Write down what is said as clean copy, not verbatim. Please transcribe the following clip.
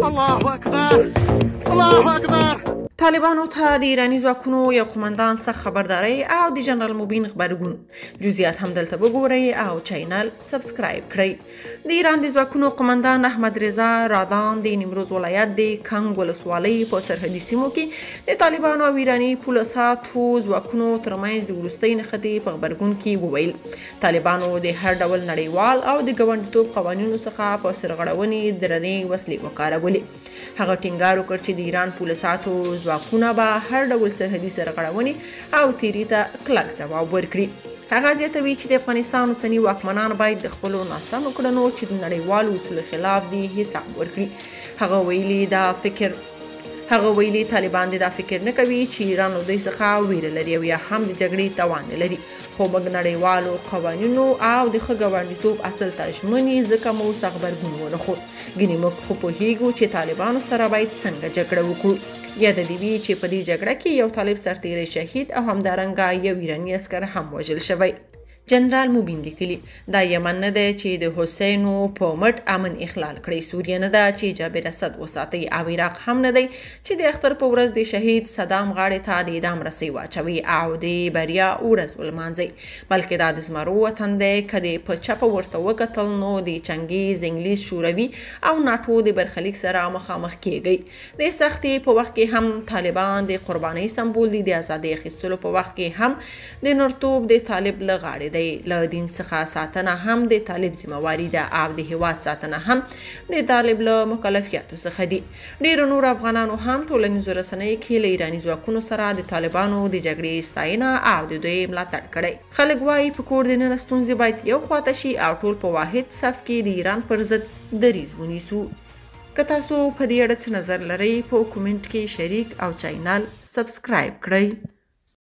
الله اکبر الله اکبر. طالبانو ته د ایراني ځواکونو یو قمندان څخه خبرداري او د جنرال موبین غبرګون. جزئیات هم دلته وګورئ او چینل سبسکرایب کړئ. د ایران د ځواکونو قمندان احمد رضا رادان د نیمروز ولایت د کنګ ولسوالۍ په سرحدي سیمو کې د طالبانو او ایراني پولیسو ځواکونو ترمنځ د وروستۍ نښتې په غبرګون کې وویل. طالبانو د هر ډول نړیوال او د ګاونډیتوب قوانینو څخه په سرغړونې درنې وسلې وکارولې. هغه ټینګار وکړ چې د ایران پولیسو ځواکونه به هر ډول سرحدي سرغړونې او تیري ته کلک ځواب ورکړي. هغه زیاتوي چې د افغانستان اوسني واکمنان باید د خپلو ناسمو کړنو چې د نړیوالو اصولو خلاف دي حساب ورکړي. هغه ویلي طالبان دا فکر نه کوي چې ایران له دوی څخه ویره لري او یا هم د جګړې توان نه لري، خو موږ نړیوالو قوانینو او د ښه ګاونډیتوب اصل ته ژمن یو، ځکه مو څه غبرګون ونه ښود. ګینې موږ خو پوهیږو چې طالبانو سره باید څنګه جګړه وکړو. یاد دې وي چې په دې جګړه کې یو طالب سرتیری شهید او همدارنګه یو ایراني عسکر هم وژل شوی. جنرال موبین لیکلي دا یمن نه دی چې د حسینو په مټ امن اخلال کړي، سوریه نه ده چې جابر اسد وساتي، او عراق هم نه دی چې د اختر په ورځ د شهید صدام غاړې ته د اعدام رسۍ واچوي او د بریا ورځ ولمانځي، بلکې دا د زمرو وطن دی. که د په چپه ورته وکتل نو د چنګیز، انګلیس، شوروي او ناټو د برخلیک سره مخامخ کیږي. د سختي په وخت کې هم طالبان د قربانۍ سمبول دي، د ازادۍ اخیستلو په وخت کې هم د نرتوب د طالب له غاړې دی. له دین څخه ساتنه هم د طالب ذمہواري ده او د هیواد ساتنه هم د طالب له مکلفیاتو څخه دي. ډیرو نور افغانانو هم ټولنیزو رسنیو کې له ایراني ځواکونو سره د طالبانو د جګړې ستاینه او د دوی ملاتړ کړی. خلک وایي په کور دننه ستونزې باید یو خواته شي او ټول په واحد صف کې د ایران پر ضد دریځ ونیسو. که تاسو په دې اړه څه نظر لرئ په کومنټ کې شریک او چینل سبسکرایب کړئ.